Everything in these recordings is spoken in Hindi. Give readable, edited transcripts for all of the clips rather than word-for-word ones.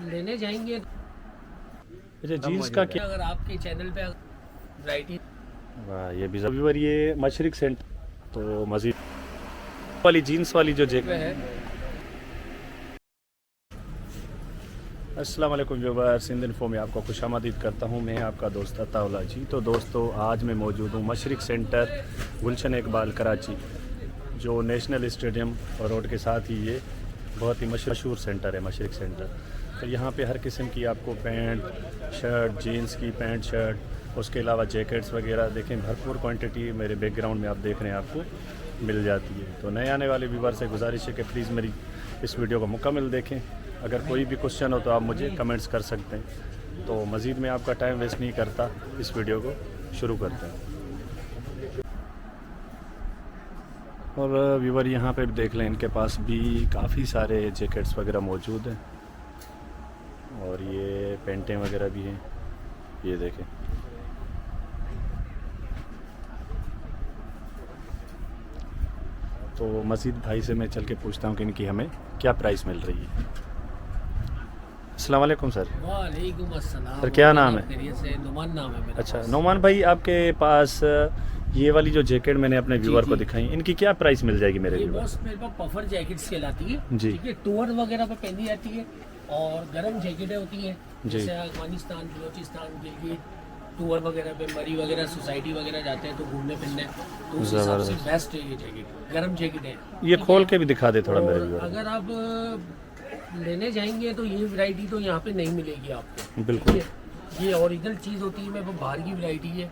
लेने जाएंगे। अच्छा जीन्स का क्या? अगर आपके चैनल पे वैरायटी वाह ये भी व्यूअर, ये मशरिक सेंटर तो मजीद वाली जीन्स वाली जो जैकेट है। अस्सलाम वालेकुम व्यूअर्स, इंडियन इन्फो में आपको खुशामदीद करता हूँ। मैं आपका दोस्त अताउल्ला जी। तो दोस्तों आज मैं मौजूद हूँ मशरिक सेंटर गुलशन इकबाल कराची, जो नेशनल स्टेडियम और रोड के साथ ही ये बहुत ही मशहूर सेंटर है मशरिक सेंटर। तो यहाँ पे हर किस्म की आपको पैंट शर्ट, जीन्स की पैंट शर्ट, उसके अलावा जैकेट्स वगैरह देखें भरपूर क्वांटिटी मेरे बैकग्राउंड में आप देख रहे हैं आपको मिल जाती है। तो नए आने वाले व्यूअर से गुजारिश है कि प्लीज़ मेरी इस वीडियो को मुकम्मल देखें। अगर कोई भी क्वेश्चन हो तो आप मुझे कमेंट्स कर सकते हैं। तो मज़ीद मैं आपका टाइम वेस्ट नहीं करता, इस वीडियो को शुरू करते हैं। और व्यूअर यहाँ पे देख लें, इनके पास भी काफ़ी सारे जैकेट्स वगैरह मौजूद हैं और ये पेंटें वगैरह भी हैं, ये देखें। तो मजीद भाई से मैं चल के पूछता हूँ कि इनकी हमें क्या प्राइस मिल रही है। अस्सलाम वालेकुम सर। वालेकुम अस्सलाम। सर क्या नाम है? नुमान नाम है मेरा। अच्छा नौमान भाई, आपके पास ये वाली जो जैकेट मैंने अपने व्यूअर को दिखाई, इनकी क्या प्राइस मिल जाएगी मेरे ये व्यूअर? बॉस मेरे पास पफर जैकेट्स कहलाती है जी। ठीक है, टूर वगैरह पे पहनी जाती है और गर्म जैकेटें होती हैं जी। जैसे अफगानिस्तान बलोचिस्तान के लिए टूर वगैरह पे मरी वगैरह सोसाइटी वगैरह जाते हैं तो घूमने फिरने, तो उस हिसाब से बेस्ट है ये जैकेट, गर्म जैकेट है। ये खोल के भी दिखा दे थोड़ा मेरे और व्यूअर। अगर आप लेने जाएंगे तो ये वैरायटी तो यहाँ पे नहीं मिलेगी आपको। बिल्कुल। ठीक है? ये ओरिजिनल चीज़ होती है, मेरे पास बाहर की वैरायटी है,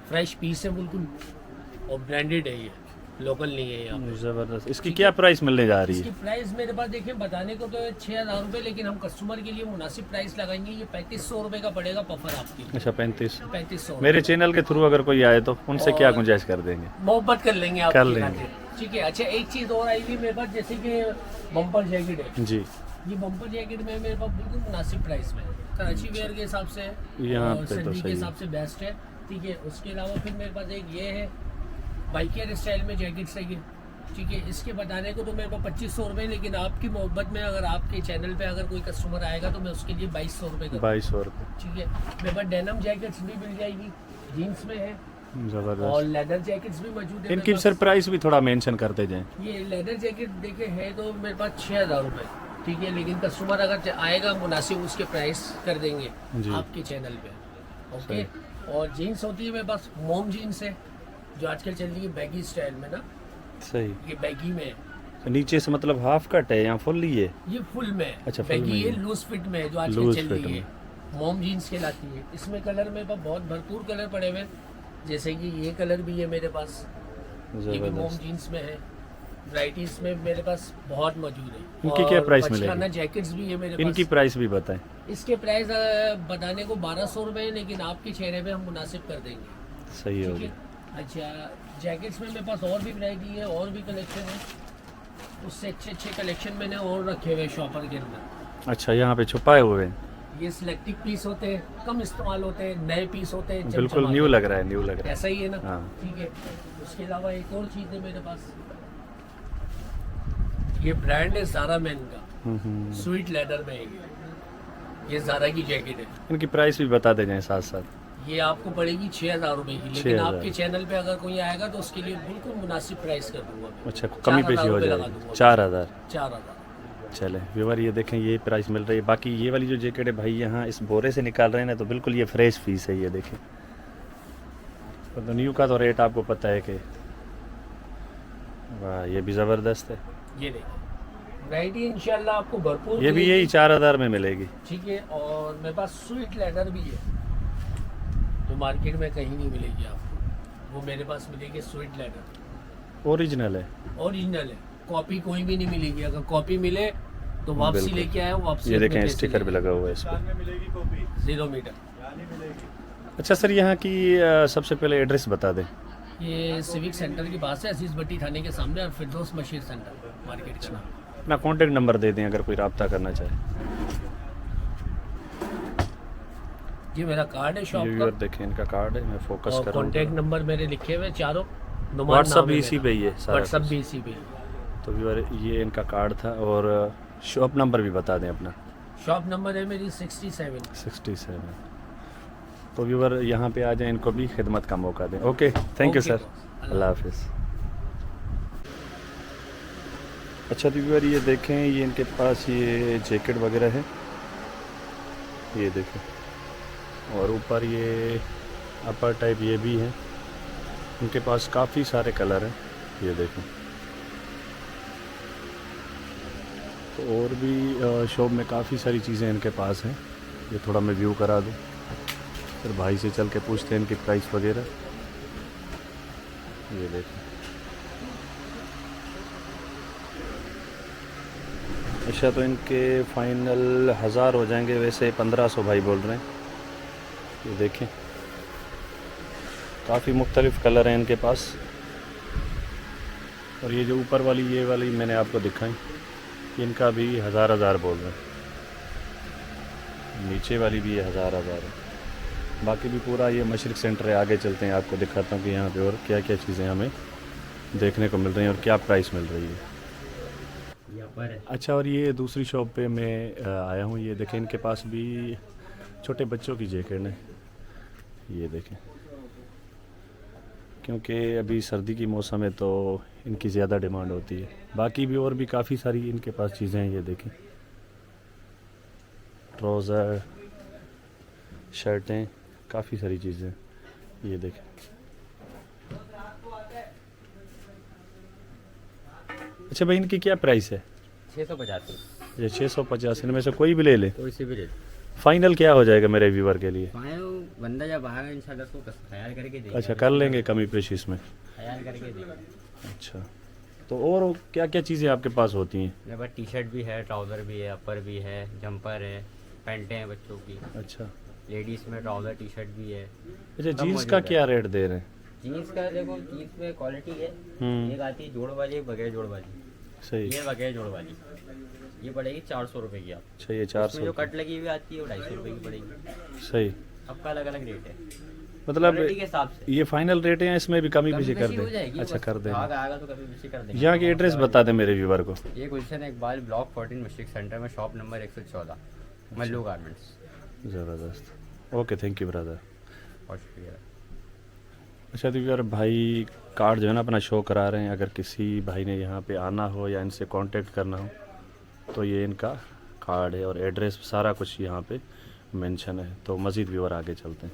फ्रेश पीस है बिल्कुल और ब्रांडेड है, ये लोकल नहीं है यहाँ पे। ज़बरदस्त। इसकी क्या प्राइस मिलने जा रही इसकी है? प्राइस मेरे पास देखें बताने को तो 6,000 रुपये, लेकिन हम कस्टमर के लिए मुनासिब प्राइस लगाएंगे। ये 3500 रुपये का पड़ेगा पफर आपके लिए। अच्छा 3500। 3500 मेरे चैनल के थ्रू अगर कोई आए तो उनसे क्या और- गुंजाइश कर देंगे? मोहब्बत कर लेंगे आप कर लेंगे। ठीक है। अच्छा एक चीज़ और आई हुई मेरे पास, जैसे कि बम्पर जैकेट है। जी। ये बम्पर जैकेट में मेरे पास बिल्कुल मुनासिब प्राइस में है, कराची वेयर के हिसाब से यहाँ और पे तो सर्दी सही के है। हिसाब से बेस्ट है। ठीक है। उसके अलावा फिर मेरे पास एक ये है बाइकर स्टाइल में जैकेट्स है ये। ठीक है। इसके बताने को तो मेरे पास 2500 रुपये, लेकिन आपकी मोहब्बत में अगर आपके चैनल पे अगर कोई कस्टमर आएगा तो मैं उसके लिए 2200 रुपये का। 2200 रुपये। ठीक है। मेरे पास डेनम जैकेट्स भी मिल जाएगी, जीन्स में है और ज़बरदस्त। लेदर जैकेट्स भी मौजूद है। इनकी मेरे सर पास। प्राइस भी थोड़ा मेंशन करते जाएं। ये लेदर जैकेट देखे है तो मेरे पास 6,000 रुपये। ठीक है। लेकिन कस्टमर अगर आएगा मुनासिब उसके प्राइस कर देंगे जी। आपके चैनल पे। ओके। और जीन्स होती है मेरे पास, मोम जीन्स है जो आजकल चल रही है बैगी स्टाइल में ना, सही। ये बैगी में है। तो नीचे से मतलब हाफ कट है या फुल ही है? ये फुल में है। अच्छा, फुल बैगी में है, है। लूज फिट में है जो आजकल लूज चल फिट रही है, मोम जीन्स कहलाती है। इसमें कलर मेरे पास बहुत भरपूर कलर पड़े हुए हैं, जैसे कि ये कलर भी है मेरे पास, ये भी मोम ज़बरदस्त। जीन्स में है। वैराइटीज में मेरे पास बहुत मौजूद है। इनकी क्या और प्राइस बचकाना मिलेगी? जैकेट्स भी है मेरे पास। इनकी प्राइस भी बताएं। इसके प्राइस बताने को 1200 रुपये है, लेकिन आपके चेहरे पे हम मुनासिब कर देंगे। सही ठीक होगी। है। अच्छा जैकेट्स में मेरे पास और भी वैरायटी है और भी कलेक्शन है, उससे अच्छे कलेक्शन मैंने और रखे हुए हैं शॉपर के अंदर। अच्छा यहाँ पे छुपाए हुए हैं। ये सिलेक्टिव पीस होते हैं, कम इस्तेमाल होते हैं, नए पीस होते हैं, बिल्कुल चमचमाते न्यू हैं। लग रहा है, न्यू लग रहा है। ऐसा ही है ना। हाँ। ठीक है। उसके अलावा एक और चीज़ है मेरे पास, ये ब्रांड है ज़ारा मैन का, स्वीट लेदर में है ये ज़ारा की जैकेट है। इनकी प्राइस भी बता दे जाएं साथ साथ। ये आपको पड़ेगी 6,000 रुपये की, लेकिन 6,000। आपके चैनल पे अगर कोई आएगा तो उसके लिए बिल्कुल मुनासिब प्राइस कर दूंगा मैं। अच्छा कमी पेशी हो 4,000 लगा जाएगी। दूंगा। 4000। 4,000। चले व्यूअर ये देखें, ये प्राइस मिल रही है। बाकी ये वाली जो जैकेट है भाई यहाँ इस बोरे से निकाल रहे हैं ना, तो बिल्कुल ये फ्रेश पीस है, ये देखें। तो न्यू का तो रेट आपको पता है कि वाह ये भी ज़बरदस्त है। ये देखिए वैरायटी इंशाल्लाह आपको भरपूर ये भी मिलेगी। यही 4000 में मिलेगी। ठीक है। और मेरे पास स्वीट लेदर भी है जो मार्केट में कहीं नहीं मिलेगी आपको, वो मेरे पास मिलेगी स्वीट लेदर, ओरिजिनल है। ओरिजिनल है, कॉपी कोई भी नहीं मिलेगी। अगर कॉपी मिले तो वापसी बिल्कुल। लेके आए, वापसी ये अपने देखें पैसे स्टिकर भी लेके लगा हुआ है इस पर। आए। 0 मीटर। अच्छा सर यहाँ की सबसे पहले एड्रेस बता दें। ये सिविक सेंटर के पास है, अजीज भट्टी थाने के सामने, और फिरदौस मशीर सेंटर मार्केट का नाम। अपना कॉन्टेक्ट नंबर दे दें अगर कोई रब्ता करना चाहे। ये मेरा कार्ड है शॉप व्यूअर का, देखें इनका कार्ड है, मैं फोकस और कर रहा हूँ। कॉन्टेक्ट नंबर मेरे लिखे हुए चारों। व्हाट्सअप भी इसी पे ही है सारा व्हाट्सअप कुछ। भी इसी पे ही। तो व्यूअर ये इनका कार्ड था। और शॉप नंबर भी बता दें अपना। शॉप नंबर है मेरी 67। 67। तो व्यूवर यहाँ पे आ जाए, इनको भी खिदमत का मौका दें। Okay, thank you okay sir, boss, अल्लाह हाफिज़। अच्छा तो व्यूवर ये देखें, ये इनके पास ये जैकेट वगैरह है, ये देखें, और ऊपर ये अपर टाइप ये भी है। इनके पास काफ़ी सारे कलर हैं, ये देखें। तो और भी शॉप में काफ़ी सारी चीज़ें इनके पास हैं, ये थोड़ा मैं व्यू करा दूँ, फिर भाई से चल के पूछते हैं इनकी प्राइस वगैरह। ये देखें, अच्छा तो इनके फ़ाइनल 1000 हो जाएंगे, वैसे 1500 भाई बोल रहे हैं। ये देखें, काफ़ी मुख्तलिफ़ कलर हैं इनके पास। और ये जो ऊपर वाली ये वाली मैंने आपको दिखाई, इनका भी 1000 बोल रहे हैं। नीचे वाली भी ये 1000 है। बाकी भी पूरा ये मशरिक सेंटर है। आगे चलते हैं, आपको दिखाता हूँ कि यहाँ पे और क्या क्या चीज़ें हमें देखने को मिल रही हैं और क्या प्राइस मिल रही है। अच्छा, और ये दूसरी शॉप पे मैं आया हूँ, ये देखें, इनके पास भी छोटे बच्चों की जैकेट है, ये देखें, क्योंकि अभी सर्दी की मौसम है तो इनकी ज़्यादा डिमांड होती है। बाकी भी और भी काफ़ी सारी इनके पास चीज़ें हैं, ये देखें, ट्राउज़र, शर्टें, काफ़ी सारी चीज़ें, ये देखें। अच्छा भाई, इनकी क्या प्राइस है? 650। ये 650 इनमें से कोई भी ले ले, कोई से भी ले। फाइनल क्या हो जाएगा मेरे व्यूवर के लिए? बंदा जब आएगा इंशाल्लाह तो ख्याल करके देगा। अच्छा, कर लेंगे कमी पेशी इसमें, ख्याल करके देगा। अच्छा, तो और क्या क्या चीज़ें आपके पास होती हैं? मेरे पास टी शर्ट भी है, ट्राउज़र भी है, अपर भी है, जंपर है, पैंटें हैं बच्चों की, अच्छा लेडीज़ में ट्राउज़र टी शर्ट भी है। अच्छा, सब जीन्स मौजूद का है। क्या रेट दे रहे हैं? जीन्स का देखो, जीन्स में क्वालिटी है। एक आती है जोड़ वाली, एक बगैर जोड़ वाली। सही। ये बगैर जोड़ वाली, ये पड़ेगी 400 रुपये की। आप अच्छा, ये इसमें 400 जो कट लगी हुई आती है वो 250 रुपये की पड़ेगी। सही। सबका अलग अलग रेट है, मतलब क्वालिटी के हिसाब से। ये फाइनल रेट है, इसमें भी कमी पेशी कर हो दें? जाएगी। अच्छा, कर दें। आएगा तो कभी पेशी कर देंगे। यहाँ की एड्रेस बता दें मेरे व्यूवर को। ये गुलशन इकबाल ब्लॉक 14 मशरिक सेंटर में, शॉप नंबर 114, मल्लू गारमेंट्स। ज़बरदस्त, ओके, थैंक यू ब्रदर। बहुत शुक्रिया। अच्छा तो यार, भाई कार्ड जो है ना अपना शो करा रहे हैं, अगर किसी भाई ने यहाँ पे आना हो या इनसे कांटेक्ट करना हो तो ये इनका कार्ड है और एड्रेस सारा कुछ यहाँ पे मेंशन है। तो मज़ीद व्यूअर आगे चलते हैं।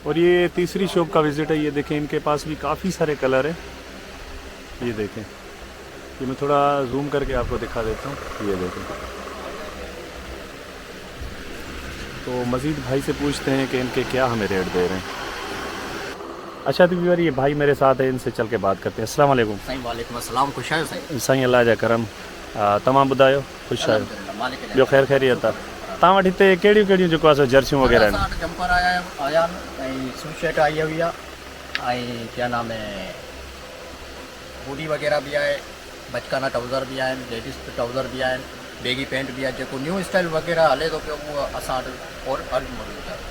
और ये तीसरी शॉप का विज़िट है, ये देखें, इनके पास भी काफ़ी सारे कलर हैं, ये देखें, ये मैं थोड़ा जूम करके आपको दिखा देता हूँ, ये देखें। तो मज़ीद भाई से पूछते हैं कि इनके क्या हमें रेट दे रहे हैं। अच्छा तो व्यूअर, ये भाई मेरे साथ है, इनसे चल के बात करते हैं। अस्सलाम वालेकुम। साईं वालेकुम अस्सलाम, खुश आयो साईं। साईं अल्लाह जा करम, तमामु ॿुधायो, ख़ुशि आहियो? ॿियो ख़ैर ख़ैरियत आहे? तव्हां वटि हिते कहिड़ियूं कहिड़ियूं जेको आहे जर्सियूं वग़ैरह आहिनि? जंपर आया स्वेट शर्ट आई हुई आहे, क्या नाम है, हुडी वगैरह भी आहे, बचकाना ट्राउज़र भी आहिनि, लेडीज़ ट्राउज़र भी आहिनि, बेगी पैंट भी आहे, जेको न्यू स्टाइल वग़ैरह हले थो पियो उहो असां वटि और हर मौजूदु आहे।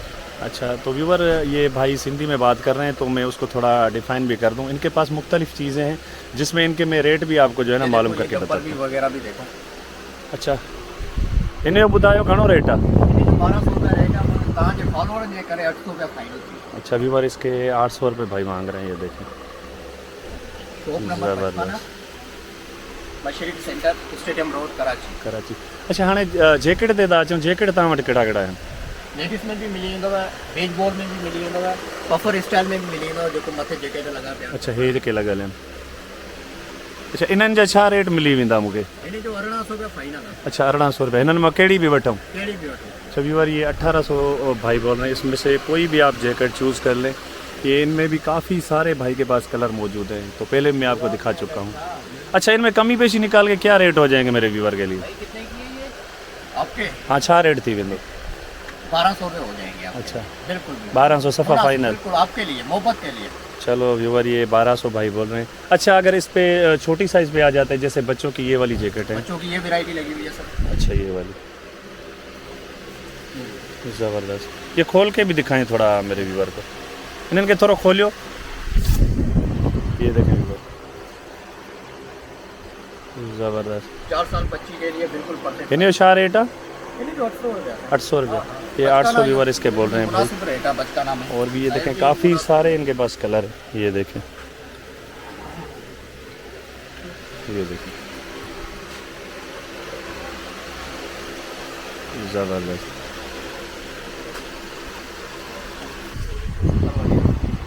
अच्छा तो व्यूअर, ये भाई सिंधी में बात कर रहे हैं तो मैं उसको थोड़ा डिफ़ाइन भी कर दूं। इनके पास मुख्तलिफ़ चीज़ें हैं जिसमें इनके मैं रेट भी आपको जो है ना मालूम करके बताता हूँ। वगैरह भी देखो। अच्छा, इन्हें ॿुधायो घणो रेट आहे? 1200 रुपया रेट आहे, तव्हांजे फॉलोअर जे करे 800 रुपया फाइनल थी। अच्छा व्यूअर, इसके 800 रुपये भाई मांग रहे हैं, ये देखें, शॉप नंबर ज़बरदस्त, Mashriq centre, stadium road, Karachi. Karachi. अच्छा हाणे जैकेट ते था अचूं, जैकेट तव्हां वटि कहिड़ा कहिड़ा आहिनि? लेडीज़ में भी मिली वेंदव, बेसबॉल में भी मिली वेंदव, पफर स्टाइल में भी मिली वेंदव, जेको मथे जैकेट लॻा पिया। अच्छा, हे जेके लॻल आहिनि। अच्छा, इन्हनि जा छा रेट मिली वेंदा मूंखे? इन जो 1800 रुपया फाइनल आहे। अच्छा, 1800 रुपये। हिननि मां कहिड़ी बि वठूं? कहिड़ी बि वठो। अच्छा व्यूअर, ये 1800 भाई बोल रहे हैं, इसमें से कोई भी आप जैकेट चूज़ कर लें। ये इनमें भी काफ़ी सारे भाई के पास कलर मौजूद हैं, तो पहले मैं आपको दिखा चुका हूँ। अच्छा, इनमें कमी पेशी निकाल के क्या रेट हो जाएंगे मेरे व्यूअर के लिए? कितने की है ये आपके? हाँ, छा रेट थी वेंदो? 1200 रुपये हो जाएंगे आपके। अच्छा, बिल्कुल 1200 सफ़ा फाइनल? बिल्कुल आपके लिए, मोहब्बत के लिए। चलो व्यूअर, ये 1200 भाई बोल रहे हैं। अच्छा, अगर इस पे छोटी साइज़ पे आ जाता है, जैसे बच्चों की ये वाली जैकेट है? बच्चों की ये वैरायटी लगी हुई है सर। अच्छा, ये वाली ज़बरदस्त। ये खोल के भी दिखाएं थोड़ा मेरे व्यूअर को, इन्हनि के थोड़ा खोलियो। ये देखें व्यूअर, ज़बरदस्त। 4 साल बच्ची के लिए बिल्कुल परफेक्ट। इन्हें शाह रेट है यानी जो 800 हो गया 800 रुपये, ये 800 व्यूवर इसके बोल रहे हैं भाई। मुनासिब रेट है बच्चा नाम है। और भी ये देखें काफ़ी सारे इनके पास कलर है, ये देखें, ये देखें ज़बरदस्त।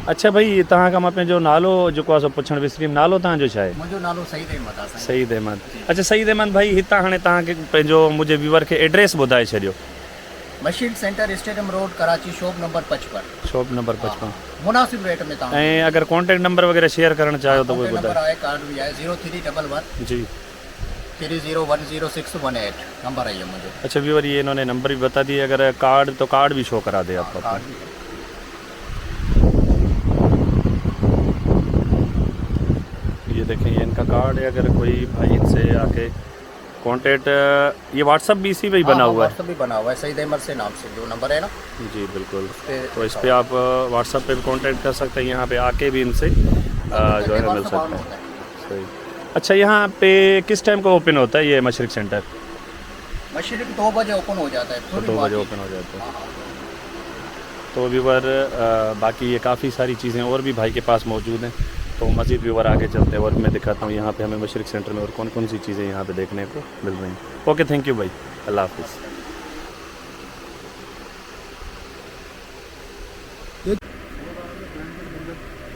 अच्छा भाई तव्हां खां मां पंहिंजो नालो जेको आहे सो पुछणु विसरी नालो तव्हांजो छा आहे? मुंहिंजो नालो सईद अहमद आहे साईं। सईद अहमद। अच्छा सईद अहमद भाई हितां हाणे तव्हांखे पंहिंजो मुंहिंजे व्यूवर खे एड्रेस ॿुधाए छॾियो। Machine centre stadium road Karachi shop number 55 shop number 55। मुनासिब रेट में तव्हां ऐं अगर कॉन्टेक्ट नंबर वग़ैरह शेयर करणु चाहियो त उहो नंबर ॿुधायो। आहे कार्ड भी आहे 0311 जी 30100618 नंबर है ये मुझे। अच्छा व्यूवर ये इन्होंने नंबर भी बता दिए, अगर कार्ड तो कार्ड भी शो करा दे आपको। कार्ड भी है। ये देखें ये इनका कार्ड है, अगर कोई भाई इनसे आके कांटेक्ट, ये व्हाट्सअप भी इसी पे ही बना हुआ है? व्हाट्सअप भी बना हुआ है सईद अहमद से नाम से जो नंबर है ना। जी बिल्कुल, पे तो इस पे आप व्हाट्सएप पे भी कांटेक्ट कर सकते हैं, यहाँ पे आके भी इनसे जो है मिल सकते हैं। सही। अच्छा यहाँ पे किस टाइम को ओपन होता है ये मशरिक सेंटर? मशरिक 2 बजे ओपन हो जाता है। 2 बजे ओपन हो जाता है। तो व्यूवर बाकी ये काफ़ी सारी चीज़ें और भी भाई के पास मौजूद हैं, तो मज़ीद व्यूवर आगे चलते हैं और मैं दिखाता हूँ यहाँ पे हमें मशरिक सेंटर में और कौन कौन सी चीज़ें यहाँ पे देखने को मिल रही हैं। ओके थैंक यू भाई, अल्लाह हाफिज़।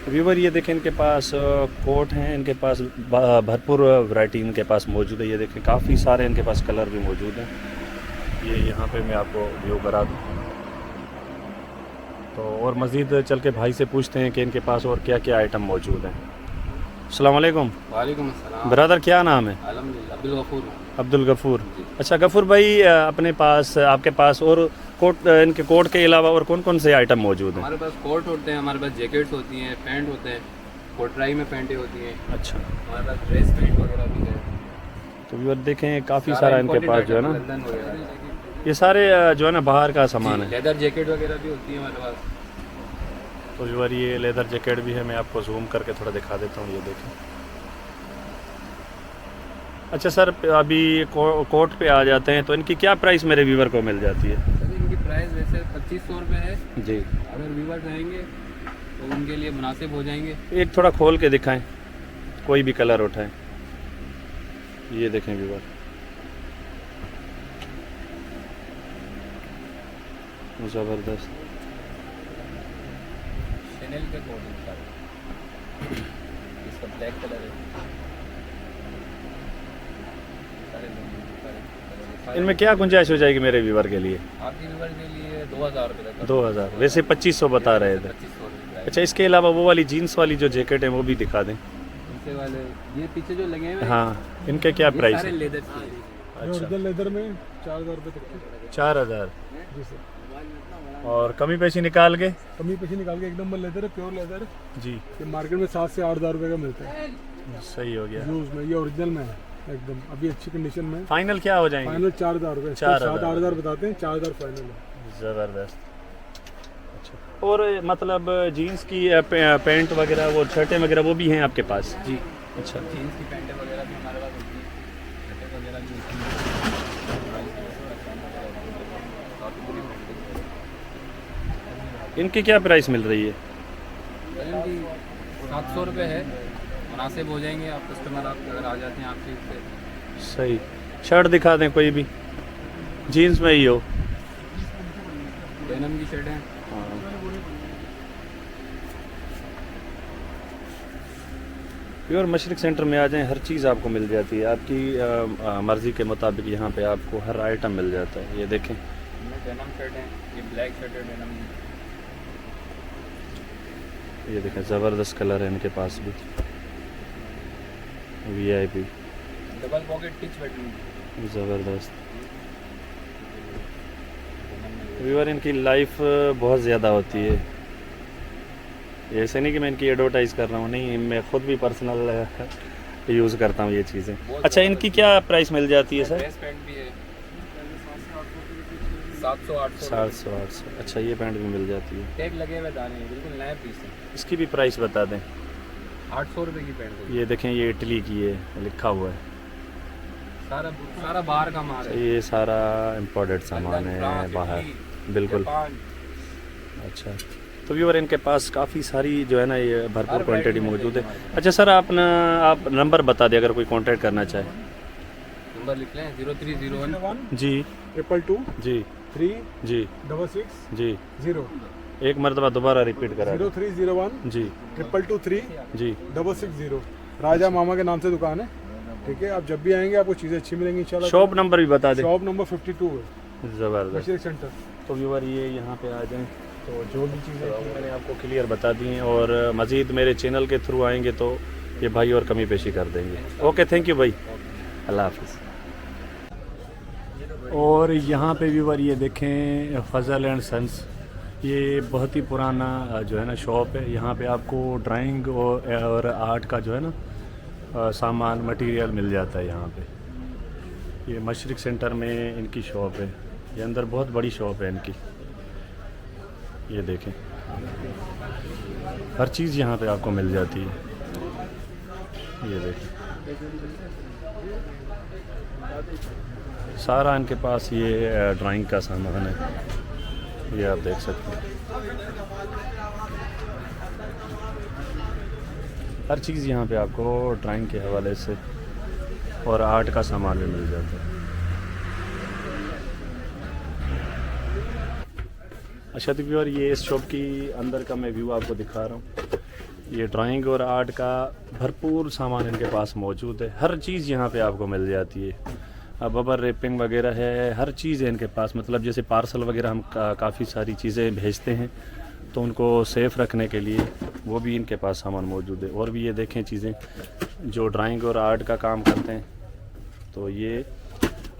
व्यूवर ये देखें इनके पास कोट हैं, इनके पास भरपूर वैरायटी इनके पास मौजूद है। ये देखें काफ़ी सारे इनके पास कलर भी मौजूद हैं। ये यहाँ पे मैं आपको व्यू करा दूँ तो और मज़ीद चल के भाई से पूछते हैं कि इनके पास और क्या क्या आइटम मौजूद हैं। अस्सलाम वालेकुम। वालेकुम अस्सलाम। ब्रदर क्या नाम है? अल्हम्दुलिल्लाह अब्दुल गफूर। अब्दुल गफूर। अच्छा गफूर भाई अपने पास आपके पास और कोट इनके कोट के अलावा और कौन कौन से आइटम मौजूद हैं? हमारे पास कोट होते हैं, हमारे पास जैकेट्स होती हैं, पैंट होते हैं, कोटराई में पैंटें होती हैं। अच्छा हमारे पास ड्रेस पैंट वगैरह भी है। तो व्यूअर देखें काफ़ी सारा इनके पास जो है ना, लंदन वगैरह ये सारे जो है ना बाहर का सामान है। लेदर जैकेट वगैरह भी होती है हमारे पास। तो व्यूअर ये लेदर जैकेट भी है, मैं आपको जूम करके थोड़ा दिखा देता हूँ, ये देखें। अच्छा सर अभी कोट पे आ जाते हैं तो इनकी क्या प्राइस मेरे व्यूवर को मिल जाती है? सर इनकी प्राइस वैसे 2500 रुपये है जी। अगर व्यूवर रहेंगे तो उनके लिए मुनासिब हो जाएंगे। एक थोड़ा खोल के दिखाएं, कोई भी कलर उठाएं। ये देखें व्यूवर, ज़बरदस्त। शनेल के कोट इसका ब्लैक कलर है। इनमें क्या गुंजाइश हो जाएगी मेरे व्यूवर के लिए? आपके व्यूवर के लिए 2000 रुपये तक। 2000, वैसे 2500 बता रहे थे। 2500 रुपये। अच्छा इसके अलावा वो वाली जीन्स वाली जो जैकेट है वो भी दिखा दें। पीछे वाले ये पीछे जो लगे हुए हैं, हाँ इनके क्या ये प्राइस सारे है? लेदर के हैं। अच्छा ओरिजिनल लेदर में 4000 रुपये तक की। 4000। जी सर। और कमी पेशी निकाल के? कमी पेशी निकाल के एक नंबर लेदर है, प्योर लेदर है। जी ये मार्केट में 7 से 8000 रुपये का मिलता है सही हो गया। यूज़ में। ये ओरिजिनल में है एकदम, अभी अच्छी कंडीशन में है। फाइनल क्या हो जाएंगे? फाइनल 4000 रुपये। 4000 7-8000 बताते हैं, 4000 फाइनल है। ज़बरदस्त। अच्छा और मतलब जीन्स की पैंट वगैरह वो शर्टें वगैरह वो भी हैं आपके पास? जी अच्छा जीन्स की पैंटें वगैरह भी हमारे पास होती हैं, शर्टें वगैरह भी होती हैं। इनकी क्या प्राइस मिल रही है? इनकी 700 रुपये है, मुनासिब हो जाएंगे। आप कस्टमर आप अगर आ जाते हैं आपके से। सही। शर्ट दिखा दें कोई भी, जीन्स में ही हो। डेनिम की शर्ट है। प्योर मशरिक सेंटर में आ जाएं, हर चीज़ आपको मिल जाती है, आपकी मर्ज़ी के मुताबिक यहाँ पे आपको हर आइटम मिल जाता है। ये देखें इनमें डेनिम शर्ट है, ये ब्लैक शर्ट है डेनिम की। ये देखें ज़बरदस्त कलर है इनके पास भी, VIP double pocket teach button. ज़बरदस्त। व्यूअर इनकी लाइफ बहुत ज़्यादा होती है, ऐसे नहीं कि मैं इनकी एडवर्टाइज़ कर रहा हूँ, नहीं मैं ख़ुद भी पर्सनल यूज़ करता हूँ ये चीज़ें। अच्छा इनकी क्या प्राइस मिल जाती है सर? ड्रेस पैंट भी है 700-800। 700-800। अच्छा ये पैंट भी मिल जाती है, टैग लगे हुए दाने हैं, बिल्कुल नए पीस हैं। इसकी भी प्राइस बता दें। 800 रुपये की पैंट है। ये देखें ये इटली की है, लिखा हुआ है सारा सारा बाहर का माल है। ये सारा इम्पोर्टेड सामान है फ्रांस, बाहर, इटली, बिल्कुल। जापान। अच्छा, तो व्यूअर इनके पास काफ़ी सारी जो है ना ये भरपूर हर क्वांटिटी variety मौजूद है। मिलती है अच्छा सर, आप नंबर बता दें अगर कोई कांटेक्ट करना चाहे। नंबर लिख लें 0301 जी 222 जी 3 जी 66 जी 0 एक मरतबा दोबारा रिपीट करा दें। 0301 जी 223 जी 660। राजा मामा के नाम से दुकान है, ठीक है। आप जब भी आएंगे आपको चीज़ें अच्छी मिलेंगी इंशाल्लाह। शॉप नंबर भी बता दें। शॉप नंबर 52 है, ज़बरदस्त। मशरिक सेंटर। तो व्यूअर ये यहाँ पे आ जाएं, तो जो भी चीज़ें थी मैंने आपको क्लियर बता दी हैं, और मज़ीद मेरे चैनल के थ्रू आएंगे तो ये भाई और कमी पेशी कर देंगे। ओके, थैंक यू भाई, अल्लाह हाफिज़। और यहाँ पे व्यूअर ये देखें फजल एंड सन्स, ये बहुत ही पुराना जो है ना शॉप है। यहाँ पे आपको ड्राइंग और आर्ट का जो है ना सामान मटेरियल मिल जाता है यहाँ पे। ये मशरिक सेंटर में इनकी शॉप है, ये अंदर बहुत बड़ी शॉप है इनकी। ये देखें, हर चीज़ यहाँ पे आपको मिल जाती है। ये देखें, सारा इनके पास ये ड्राइंग का सामान है, ये आप देख सकते हैं। हर चीज़ यहाँ पे आपको ड्राइंग के हवाले से और आर्ट का सामान भी मिल जाता है। अच्छा तो व्यूअर, ये इस शॉप की अंदर का मैं व्यू आपको दिखा रहा हूँ। ये ड्राइंग और आर्ट का भरपूर सामान इनके पास मौजूद है, हर चीज़ यहाँ पे आपको मिल जाती है। बबर रैपिंग वगैरह है, हर चीज़ है इनके पास। मतलब जैसे पार्सल वगैरह हम काफ़ी सारी चीज़ें भेजते हैं तो उनको सेफ़ रखने के लिए वो भी इनके पास सामान मौजूद है। और भी ये देखें चीज़ें जो ड्राइंग और आर्ट का काम करते हैं, तो ये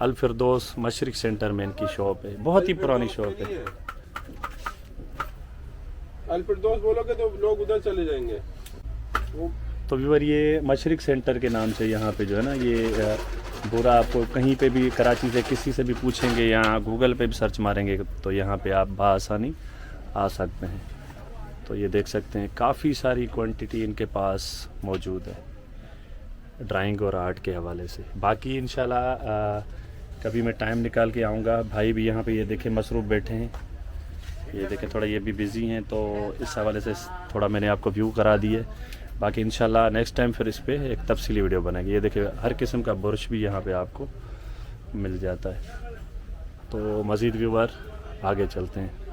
अल फिरदौस मशरिक सेंटर में इनकी शॉप है, बहुत ही पुरानी शॉप है। अल फिरदौस बोलोगे तो लोग उधर चले जाएंगे। तो व्यूअर, ये मशरिक सेंटर के नाम से यहाँ पे जो है ना ये पूरा आपको कहीं पे भी कराची से किसी से भी पूछेंगे या गूगल पे भी सर्च मारेंगे तो यहाँ पे आप बासानी आ सकते हैं। तो ये देख सकते हैं काफ़ी सारी क्वांटिटी इनके पास मौजूद है ड्राइंग और आर्ट के हवाले से। बाकी इंशाल्लाह कभी मैं टाइम निकाल के आऊँगा। भाई भी यहाँ पे ये देखें मसरूफ़ बैठे हैं, ये देखें थोड़ा ये भी बिज़ी हैं, तो इस हवाले से थोड़ा मैंने आपको व्यू करा दिए। बाकी इंशाल्लाह नेक्स्ट टाइम फिर इस पे एक तफसीली वीडियो बनेगी। ये देखिए हर किस्म का बुरश भी यहाँ पे आपको मिल जाता है। तो मज़ीद व्यूअर आगे चलते हैं।